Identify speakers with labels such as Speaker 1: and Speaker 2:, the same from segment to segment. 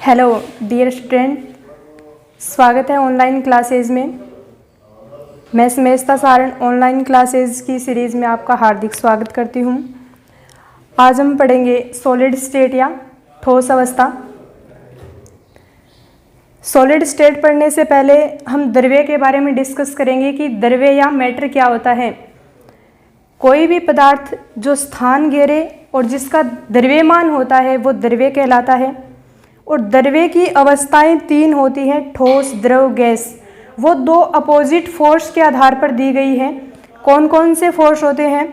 Speaker 1: Hello dear student, स्वागत है online classes में। मैं समेस्ता सारण ऑनलाइन क्लासेज की सीरीज़ में आपका हार्दिक स्वागत करती हूँ। आज हम पढ़ेंगे सॉलिड स्टेट या ठोस अवस्था। सॉलिड स्टेट पढ़ने से पहले हम द्रव्य के बारे में डिस्कस करेंगे कि द्रव्य या मैटर क्या होता है। कोई भी पदार्थ जो स्थान घेरे और जिसका द्रव्यमान होता है वो द्रव्य कहलाता है। और द्रव्य की अवस्थाएं तीन होती हैं, ठोस, द्रव, गैस। वो दो अपोजिट फोर्स के आधार पर दी गई है। कौन कौन से फोर्स होते हैं?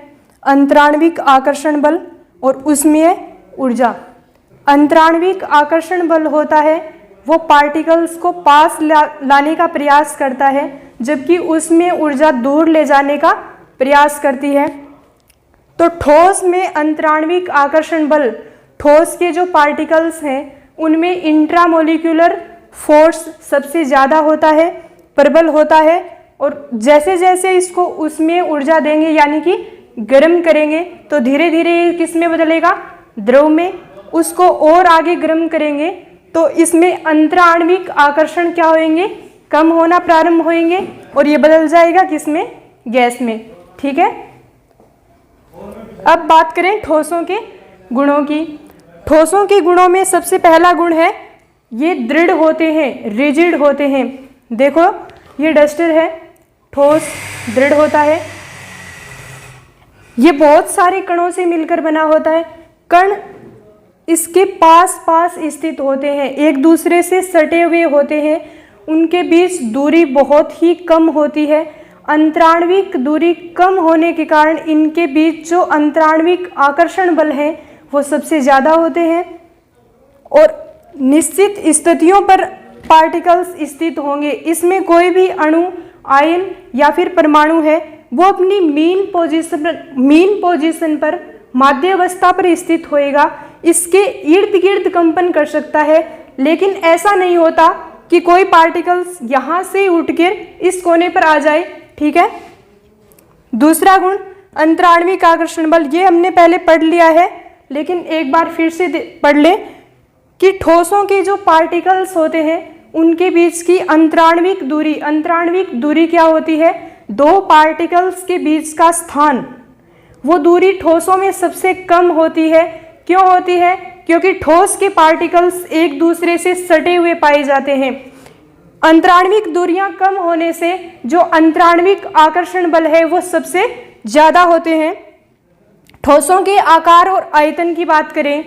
Speaker 1: अंतराण्विक आकर्षण बल और उसमें ऊर्जा। अंतराण्विक आकर्षण बल होता है वो पार्टिकल्स को पास लाने का प्रयास करता है, जबकि उसमें ऊर्जा दूर ले जाने का प्रयास करती है। तो ठोस में अंतराण्विक आकर्षण बल, ठोस के जो पार्टिकल्स हैं उनमें इंट्रामोलिक्यूलर फोर्स सबसे ज़्यादा होता है, प्रबल होता है। और जैसे जैसे इसको उसमें ऊर्जा देंगे यानी कि गर्म करेंगे तो धीरे धीरे ये किस में बदलेगा? द्रव में। उसको और आगे गर्म करेंगे तो इसमें अंतराण्विक आकर्षण क्या होंगे? कम होना प्रारंभ होंगे और ये बदल जाएगा किस में? गैस में। ठीक है। अब बात करें ठोसों के गुणों की। ठोसों के गुणों में सबसे पहला गुण है ये दृढ़ होते हैं, रिजिड होते हैं। देखो ये डस्टर है, ठोस, दृढ़ होता है। ये बहुत सारे कणों से मिलकर बना होता है। कण इसके पास पास स्थित होते हैं, एक दूसरे से सटे हुए होते हैं। उनके बीच दूरी बहुत ही कम होती है। अंतराण्विक दूरी कम होने के कारण इनके बीच जो अंतराण्विक आकर्षण बल है वो सबसे ज़्यादा होते हैं। और निश्चित स्थितियों पर पार्टिकल्स स्थित होंगे। इसमें कोई भी अणु, आयन या फिर परमाणु है वो अपनी मीन पोजीशन पर, माध्य अवस्था पर स्थित होएगा। इसके इर्द गिर्द कंपन कर सकता है, लेकिन ऐसा नहीं होता कि कोई पार्टिकल्स यहाँ से उठकर इस कोने पर आ जाए। ठीक है। दूसरा गुण अंतराण्विक आकर्षण बल, ये हमने पहले पढ़ लिया है, लेकिन एक बार फिर से पढ़ ले कि ठोसों के जो पार्टिकल्स होते हैं उनके बीच की अंतराण्विक दूरी क्या होती है? दो पार्टिकल्स के बीच का स्थान, वो दूरी ठोसों में सबसे कम होती है। क्यों होती है? क्योंकि ठोस के पार्टिकल्स एक दूसरे से सटे हुए पाए जाते हैं। अंतराण्विक दूरियां कम होने से जो अंतराण्विक आकर्षण बल है वो सबसे ज़्यादा होते हैं। ठोसों के आकार और आयतन की बात करें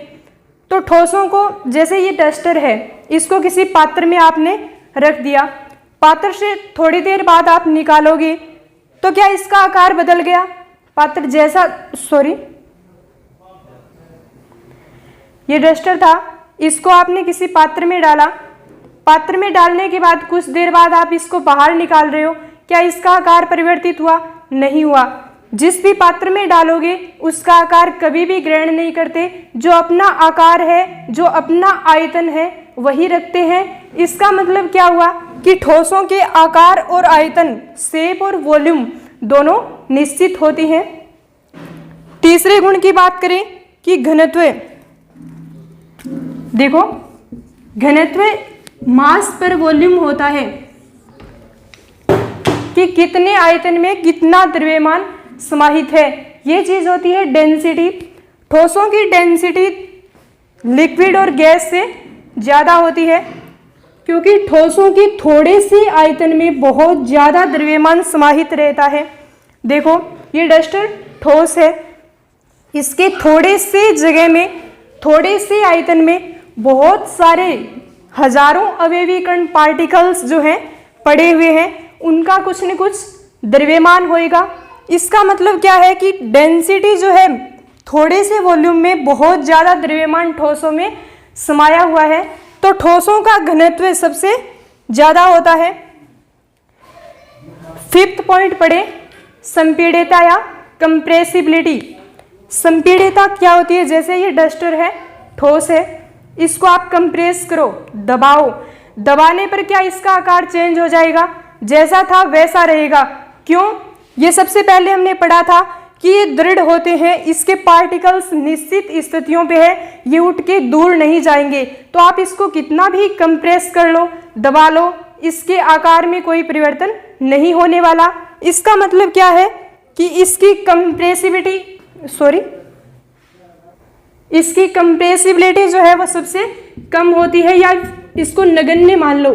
Speaker 1: तो ठोसों को, जैसे ये डस्टर है, इसको किसी पात्र में आपने रख दिया, पात्र से थोड़ी देर बाद आप निकालोगे तो क्या इसका आकार बदल गया? पात्र जैसा, ये डस्टर था, इसको आपने किसी पात्र में डाला, पात्र में डालने के बाद कुछ देर बाद आप इसको बाहर निकाल रहे हो, क्या इसका आकार परिवर्तित हुआ? नहीं हुआ। जिस भी पात्र में डालोगे उसका आकार कभी भी ग्रहण नहीं करते। जो अपना आकार है, जो अपना आयतन है वही रखते हैं। इसका मतलब क्या हुआ कि ठोसों के आकार और आयतन, शेप और वॉल्यूम दोनों निश्चित होती हैं। तीसरे गुण की बात करें कि घनत्व। देखो घनत्व मास पर वॉल्यूम होता है कि कितने आयतन में कितना द्रव्यमान समाहित है। ये चीज होती है डेंसिटी। ठोसों की डेंसिटी लिक्विड और गैस से ज़्यादा होती है क्योंकि ठोसों की थोड़े से आयतन में बहुत ज़्यादा द्रव्यमान समाहित रहता है। देखो ये डस्टर ठोस है, इसके थोड़े से जगह में, थोड़े से आयतन में बहुत सारे हजारों अवयवी कण, पार्टिकल्स जो हैं पड़े हुए हैं, उनका कुछ न कुछ द्रव्यमान होएगा। इसका मतलब क्या है कि डेंसिटी जो है, थोड़े से वॉल्यूम में बहुत ज़्यादा द्रव्यमान ठोसों में समाया हुआ है, तो ठोसों का घनत्व सबसे ज़्यादा होता है। फिफ्थ पॉइंट पढ़े, संपीड्यता या कंप्रेसिबिलिटी। संपीड्यता क्या होती है? जैसे ये डस्टर है, ठोस है, इसको आप कंप्रेस करो, दबाओ, दबाने पर क्या इसका आकार चेंज हो जाएगा? जैसा था वैसा रहेगा। क्यों? ये सबसे पहले हमने पढ़ा था कि ये दृढ़ होते हैं, इसके पार्टिकल्स निश्चित स्थितियों पे है, ये उठ के दूर नहीं जाएंगे। तो आप इसको कितना भी कंप्रेस कर लो, दबा लो, इसके आकार में कोई परिवर्तन नहीं होने वाला। इसका मतलब क्या है कि इसकी कंप्रेसिबिलिटी जो है वो सबसे कम होती है, या इसको नगण्य मान लो।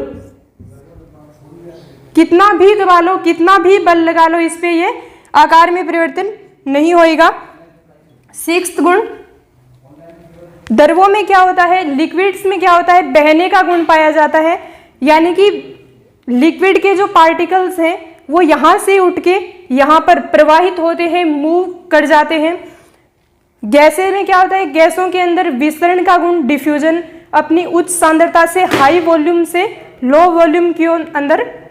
Speaker 1: कितना भी दबा लो, कितना भी बल लगा लो, इस पे ये आकार में परिवर्तन नहीं होएगा। 6वां गुण, द्रवों में क्या होता है, लिक्विड्स में क्या होता है, बहने का गुण पाया जाता है। यानी कि लिक्विड के जो पार्टिकल्स हैं वो यहाँ से उठ के यहाँ पर प्रवाहित होते हैं, मूव कर जाते हैं। गैसें में क्या होता है, गैसों के अंदर विसरण का गुण, डिफ्यूजन, अपनी उच्च सांद्रता से हाई वॉल्यूम से लो वॉल्यूम के अंदर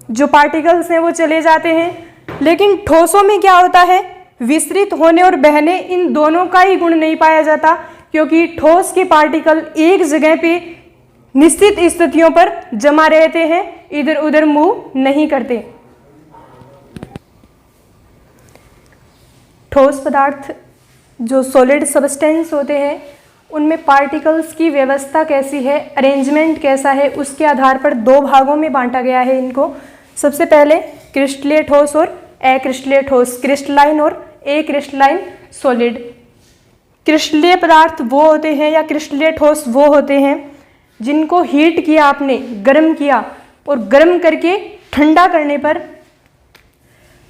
Speaker 1: जो पार्टिकल्स हैं वो चले जाते हैं। लेकिन ठोसों में क्या होता है, विसरित होने और बहने, इन दोनों का ही गुण नहीं पाया जाता, क्योंकि ठोस के पार्टिकल एक जगह पे निश्चित स्थितियों पर जमा रहते हैं, इधर उधर मूव नहीं करते। ठोस पदार्थ जो सॉलिड सब्सटेंस होते हैं उनमें पार्टिकल्स की व्यवस्था कैसी है, अरेंजमेंट कैसा है, उसके आधार पर दो भागों में बांटा गया है इनको। सबसे पहले क्रिस्टलीय ठोस और अक्रिस्टलीय ठोस, क्रिस्टलाइन और अक्रिस्टलाइन सॉलिड। क्रिस्टलीय पदार्थ वो होते हैं या क्रिस्टलीय ठोस वो होते हैं जिनको हीट किया आपने, गर्म किया, और गर्म करके ठंडा करने पर,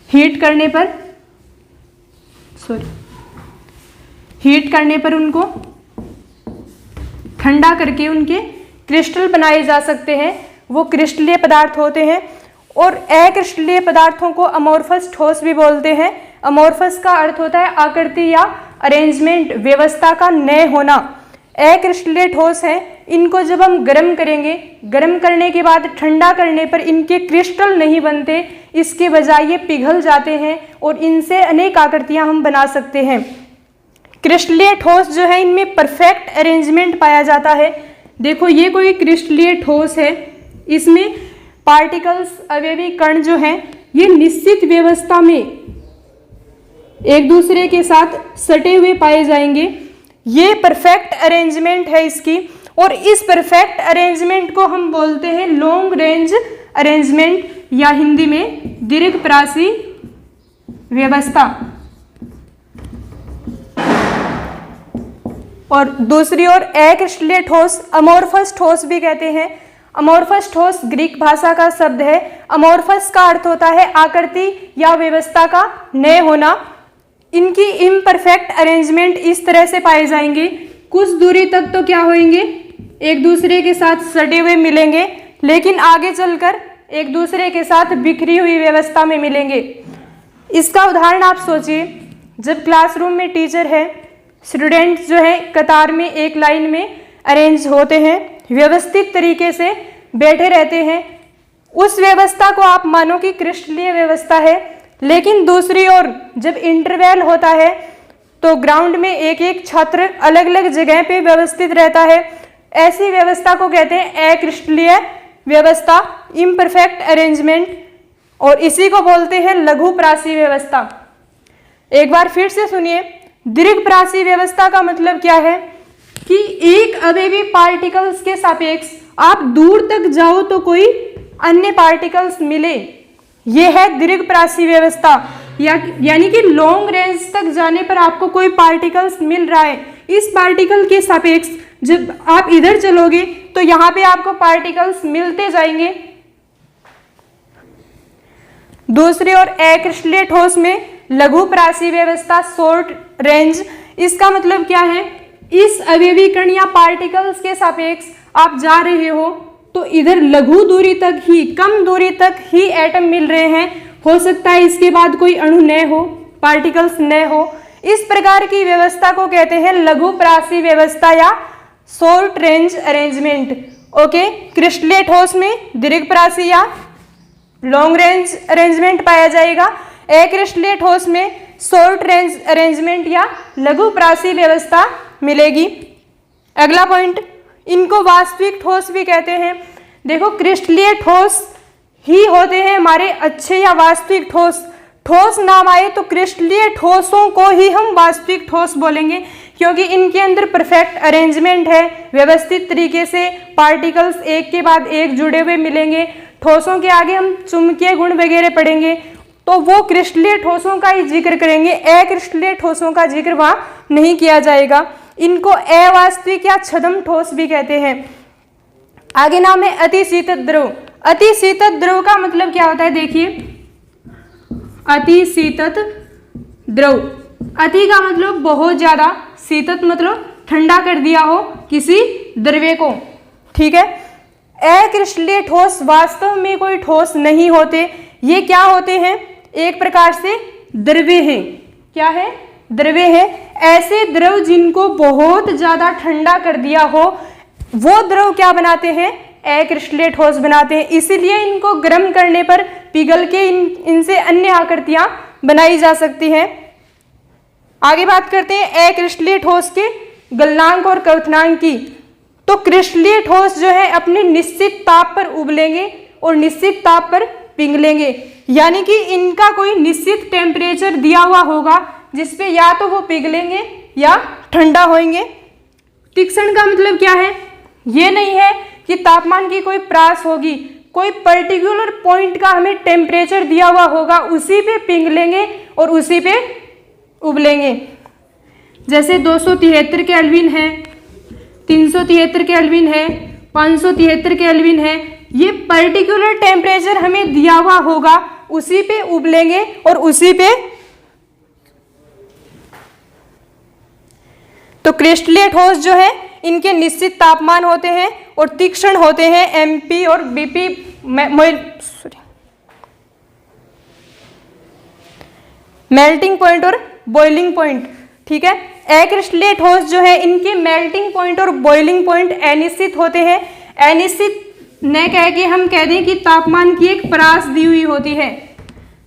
Speaker 1: हीट करने पर उनको ठंडा करके उनके क्रिस्टल बनाए जा सकते हैं, वो क्रिस्टलीय पदार्थ होते हैं। और अक्रिस्टलीय पदार्थों को अमोर्फस ठोस भी बोलते हैं। अमोर्फस का अर्थ होता है आकृति या अरेंजमेंट, व्यवस्था का न होना। अक्रिस्टलीय ठोस है, इनको जब हम गर्म करेंगे, गर्म करने के बाद ठंडा करने पर इनके क्रिस्टल नहीं बनते, इसके बजाय ये पिघल जाते हैं और इनसे अनेक आकृतियां हम बना सकते हैं। क्रिस्टलीय ठोस जो है इनमें परफेक्ट अरेंजमेंट पाया जाता है। देखो ये कोई क्रिस्टलीय ठोस है, इसमें पार्टिकल्स, अवयवी कण जो हैं ये निश्चित व्यवस्था में एक दूसरे के साथ सटे हुए पाए जाएंगे। ये परफेक्ट अरेंजमेंट है इसकी, और इस परफेक्ट अरेंजमेंट को हम बोलते हैं लॉन्ग रेंज अरेंजमेंट, या हिंदी में दीर्घप्रासी व्यवस्था। और दूसरी ओर अक्रिस्टलीय ठोस, अमोर्फस ठोस भी कहते हैं। अमोर्फस ठोस ग्रीक भाषा का शब्द है। अमोर्फस का अर्थ होता है आकृति या व्यवस्था का न होना। इनकी इम्परफेक्ट अरेंजमेंट इस तरह से पाए जाएंगे, कुछ दूरी तक तो क्या होंगे, एक दूसरे के साथ सटे हुए मिलेंगे, लेकिन आगे चलकर एक दूसरे के साथ बिखरी हुई व्यवस्था में मिलेंगे। इसका उदाहरण आप सोचिए, जब क्लासरूम में टीचर है, स्टूडेंट्स जो है कतार में एक लाइन में अरेंज होते हैं, व्यवस्थित तरीके से बैठे रहते हैं, उस व्यवस्था को आप मानो कि क्रिस्टलीय व्यवस्था है। लेकिन दूसरी ओर जब इंटरवल होता है तो ग्राउंड में एक एक छात्र अलग अलग जगह पे व्यवस्थित रहता है, ऐसी व्यवस्था को कहते हैं अक्रिस्टलीय व्यवस्था, इम्परफेक्ट अरेंजमेंट, और इसी को बोलते हैं लघुप्रासी व्यवस्था। एक बार फिर से सुनिए, दीर्घप्रासी व्यवस्था का मतलब क्या है कि एक अवयवी पार्टिकल्स के सापेक्ष आप दूर तक जाओ तो कोई अन्य पार्टिकल्स मिले, यह है दीर्घप्रासी व्यवस्था। यानी कि लॉन्ग रेंज तक जाने पर आपको कोई पार्टिकल्स मिल रहा है, इस पार्टिकल के सापेक्ष जब आप इधर चलोगे तो यहाँ पे आपको पार्टिकल्स मिलते जाएंगे। दूसरी ओर अक्रिस्टलीय ठोस में लघुप्रासी व्यवस्था, शॉर्ट रेंज, इसका मतलब क्या है, इस अवयवी कण या पार्टिकल्स के सापेक्ष आप जा रहे हो तो इधर लघु दूरी तक ही, कम दूरी तक ही एटम मिल रहे हैं, हो सकता है इसके बाद कोई अणु न हो, पार्टिकल्स न हो। इस प्रकार की व्यवस्था को कहते हैं लघुप्रासी व्यवस्था या शॉर्ट रेंज अरेंजमेंट। ओके, क्रिस्टलीय ठोस में दीर्घप्रासी या लॉन्ग रेंज अरेंजमेंट पाया जाएगा, अक्रिस्टलीय ठोस में शॉर्ट रेंज अरेंजमेंट या लघुप्रासी व्यवस्था मिलेगी। अगला पॉइंट, इनको वास्तविक ठोस भी कहते हैं। देखो, क्रिस्टलीय ठोस ही होते हैं हमारे अच्छे या वास्तविक ठोस। ठोस नाम आए तो क्रिस्टलीय ठोसों को ही हम वास्तविक ठोस बोलेंगे, क्योंकि इनके अंदर परफेक्ट अरेंजमेंट है, व्यवस्थित तरीके से पार्टिकल्स एक के बाद एक जुड़े हुए मिलेंगे। ठोसों के आगे हम चुंबकीय गुण वगैरह पढ़ेंगे तो वो क्रिस्टलीय ठोसों का ही जिक्र करेंगे, अक्रिस्टलीय ठोसों का जिक्र वहां नहीं किया जाएगा। इनको अवास्तविक या छद्म ठोस भी कहते हैं। आगे नाम है अतिशीतल द्रव। अतिशीतल द्रव का मतलब क्या होता है, देखिए अतिशीतल द्रव, अति का मतलब बहुत ज्यादा, शीतल मतलब ठंडा कर दिया हो किसी द्रव्य को, ठीक है। अक्रिस्टलीय ठोस वास्तव में कोई ठोस नहीं होते, ये क्या होते हैं, एक प्रकार से द्रव्य हैं। क्या है, द्रव्य है। ऐसे द्रव जिनको बहुत ज्यादा ठंडा कर दिया हो वो द्रव क्या बनाते हैं, अक्रिस्टलीय ठोस बनाते हैं। इसीलिए इनको गर्म करने पर पिघल के इनसे अन्य आकृतियां बनाई जा सकती हैं। आगे बात करते हैं अक्रिस्टलीय ठोस के गलनांक और क्वथनांक की। तो क्रिस्टलीय ठोस जो है अपने निश्चित ताप पर उबलेंगे और निश्चित ताप पर पिघलेंगे, यानी कि इनका कोई निश्चित टेम्परेचर दिया हुआ होगा जिसपे या तो वो पिघलेंगे या ठंडा होंगे। तीक्ष्ण का मतलब क्या है, ये नहीं है कि तापमान की कोई प्रास होगी, कोई पर्टिकुलर पॉइंट का हमें टेम्परेचर दिया हुआ होगा, उसी पे पिघलेंगे और उसी पे उबलेंगे। जैसे 273 केल्विन है, 373 केल्विन है, 573 केल्विन है, ये पर्टिकुलर टेम्परेचर हमें दिया हुआ होगा, उसी पे उबलेंगे और उसी पे। तो क्रिस्टलीय ठोस जो है इनके निश्चित तापमान होते हैं और तीक्ष्ण होते हैं, एमपी और बीपी मेल्टिंग पॉइंट और बॉइलिंग पॉइंट, ठीक है। अक्रिस्टलीय ठोस जो है इनके मेल्टिंग पॉइंट और बॉइलिंग पॉइंट अनिश्चित होते हैं। अनिश्चित न कह के हम कह दें कि तापमान की एक प्रास दी हुई होती है,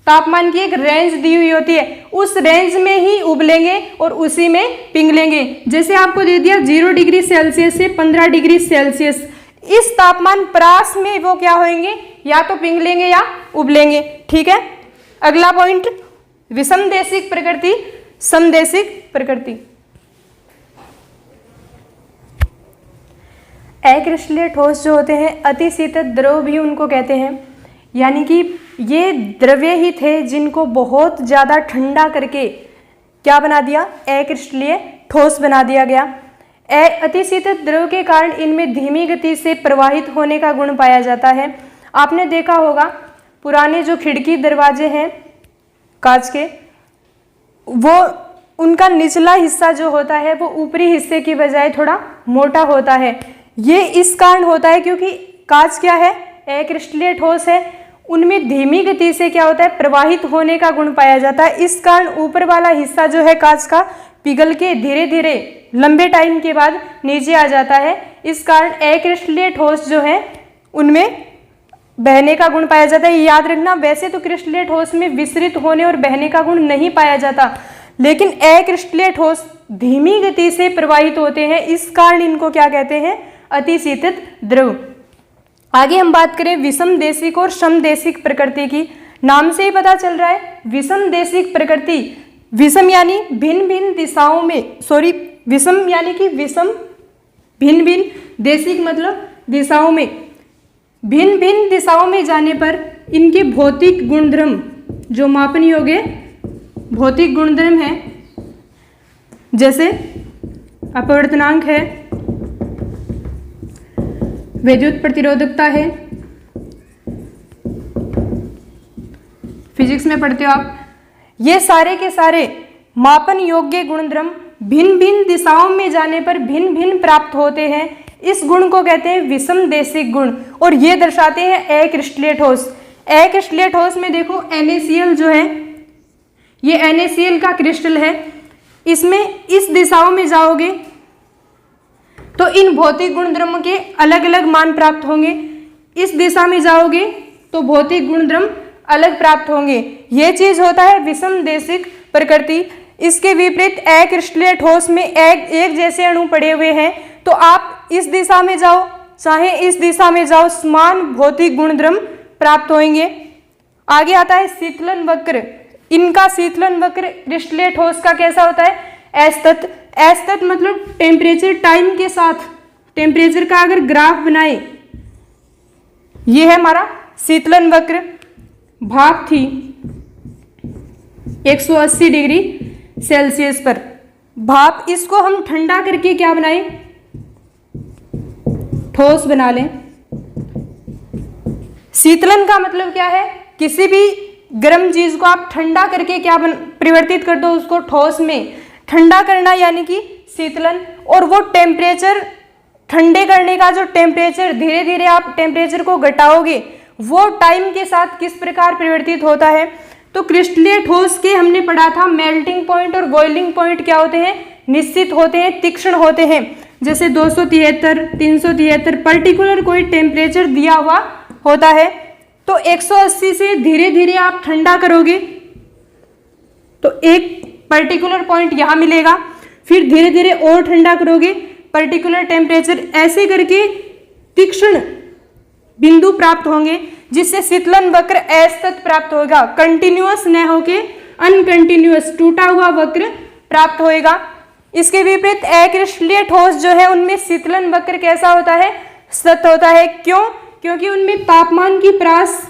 Speaker 1: तापमान की एक रेंज दी हुई होती है, उस रेंज में ही उबलेंगे और उसी में पिघलेंगे। जैसे आपको दे दिया 0 डिग्री सेल्सियस से 15 डिग्री सेल्सियस, इस तापमान प्रास में वो क्या होंगे, या तो पिघलेंगे या उबलेंगे, ठीक है। अगला पॉइंट विषमदेशिक प्रकृति, समदेशिक प्रकृति। अक्रिस्टलीय ठोस जो होते हैं अतिशीतल द्रव भी उनको कहते हैं, यानी कि ये द्रव्य ही थे जिनको बहुत ज़्यादा ठंडा करके क्या बना दिया, अक्रिस्टलीय ठोस बना दिया गया। अतिशीतल द्रव के कारण इनमें धीमी गति से प्रवाहित होने का गुण पाया जाता है। आपने देखा होगा पुराने जो खिड़की दरवाजे हैं कांच के, वो उनका निचला हिस्सा जो होता है वो ऊपरी हिस्से की बजाय थोड़ा मोटा होता है। ये इस कारण होता है क्योंकि कांच क्या है, अक्रिस्टलीय ठोस है, उनमें धीमी गति से क्या होता है, प्रवाहित होने का गुण पाया जाता है। इस कारण ऊपर वाला हिस्सा जो है कांच का पिघल के धीरे धीरे लंबे टाइम के बाद नीचे आ जाता है। इस कारण अक्रिस्टलीय ठोस जो है उनमें बहने का गुण पाया जाता है। याद रखना, वैसे तो क्रिस्टलीय ठोस में विसरित होने और बहने का गुण नहीं पाया जाता, लेकिन अक्रिस्टलीय ठोस धीमी गति से प्रवाहित होते हैं, इस कारण इनको क्या कहते हैं, अतिशीतल द्रव। आगे हम बात करें विषमदेशिक और समदेशिक प्रकृति की। नाम से ही पता चल रहा है विषमदेशिक प्रकृति, विषम यानी भिन्न भिन्न दिशाओं में, विषम यानी कि विषम भिन्न भिन्न, देशिक मतलब दिशाओं में, भिन्न भिन्न दिशाओं में जाने पर इनके भौतिक गुणधर्म जो मापन योग्य भौतिक गुणधर्म है, जैसे अपवर्तनांक है, विद्युत प्रतिरोधकता है, फिजिक्स में पढ़ते हो आप, ये सारे के सारे मापन योग्य गुणधर्म भिन्न भिन्न दिशाओं में जाने पर भिन्न भिन्न प्राप्त होते हैं। इस गुण को कहते हैं विषमदेशिक गुण, और ये दर्शाते हैं अक्रिस्टलीय ठोस। अक्रिस्टलीय ठोस में देखो NaCl जो है, ये NaCl का क्रिस्टल है, इसमें इस दिशाओं में जाओगे तो इन भौतिक गुणधर्मों के अलग अलग मान प्राप्त होंगे, इस दिशा में जाओगे तो भौतिक गुणधर्म अलग प्राप्त होंगे। ये चीज होता है विषमदेशिक प्रकृति। इसके विपरीत अक्रिस्टलीय ठोस में एक जैसे अणु पड़े हुए हैं, तो आप इस दिशा में जाओ चाहे इस दिशा में जाओ, समान भौतिक गुणधर्म प्राप्त होंगे। आगे आता है शीतलन वक्र। इनका शीतलन वक्र क्रिस्टलीय ठोस का कैसा होता है? असतत। असतत मतलब टेम्परेचर टाइम के साथ टेम्परेचर का अगर ग्राफ बनाए, ये है हमारा शीतलन वक्र। भाप थी 180 डिग्री सेल्सियस पर, भाप, इसको हम ठंडा करके क्या बनाए? ठोस बना लें। शीतलन का मतलब क्या है? किसी भी गर्म चीज को आप ठंडा करके क्या परिवर्तित कर दो उसको ठोस में। ठंडा करना यानी कि शीतलन। और वो टेम्परेचर, ठंडे करने का जो टेम्परेचर, धीरे धीरे आप टेम्परेचर को घटाओगे, वो टाइम के साथ किस प्रकार परिवर्तित होता है? तो क्रिस्टलीय ठोस के हमने पढ़ा था मेल्टिंग पॉइंट और बॉइलिंग पॉइंट क्या होते हैं? निश्चित होते हैं, तीक्ष्ण होते हैं। जैसे 273, 373 पर्टिकुलर कोई टेम्परेचर दिया हुआ होता है, तो 180 से धीरे धीरे आप ठंडा करोगे तो एक पर्टिकुलर पॉइंट यहां मिलेगा, फिर धीरे धीरे और ठंडा करोगे पर्टिकुलर टेम्परेचर, ऐसे करके तीक्ष्ण बिंदु प्राप्त होंगे, जिससे शीतलन वक्र असतत प्राप्त होगा। कंटिन्यूअस न होके अनकंटिन्यूअस, टूटा हुआ वक्र प्राप्त होएगा। इसके विपरीत अक्रिस्टलीय ठोस जो है उनमें शीतलन वक्र कैसा होता है? सतत होता है। क्यों? क्योंकि उनमें तापमान की प्रास,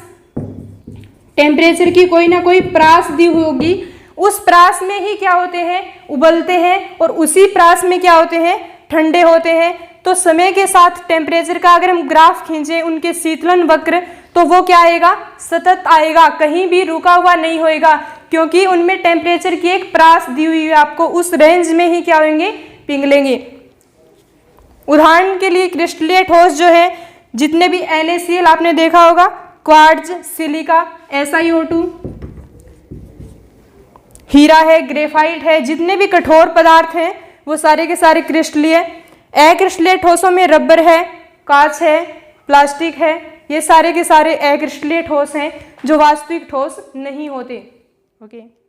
Speaker 1: टेम्परेचर की कोई ना कोई प्रास दी होगी, उस प्रास में ही क्या होते हैं? उबलते हैं, और उसी प्रास में क्या होते हैं? ठंडे होते हैं। तो समय के साथ टेम्परेचर का अगर हम ग्राफ खींचे उनके शीतलन वक्र, तो वो क्या आएगा? सतत आएगा, कहीं भी रुका हुआ नहीं होएगा, क्योंकि उनमें टेम्परेचर की एक प्रास दी हुई है, आपको उस रेंज में ही क्या होंगे? पिघलेंगे। उदाहरण के लिए क्रिस्टलीय ठोस जो है, जितने भी NaCl आपने देखा होगा, क्वार्ट्ज, सिलिका, SiO2, हीरा है, ग्रेफाइट है, जितने भी कठोर पदार्थ हैं वो सारे के सारे क्रिस्टलीय। अक्रिस्टलीय ठोसों में रबर है, कांच है, प्लास्टिक है, ये सारे के सारे अक्रिस्टलीय ठोस हैं जो वास्तविक ठोस नहीं होते। ओके।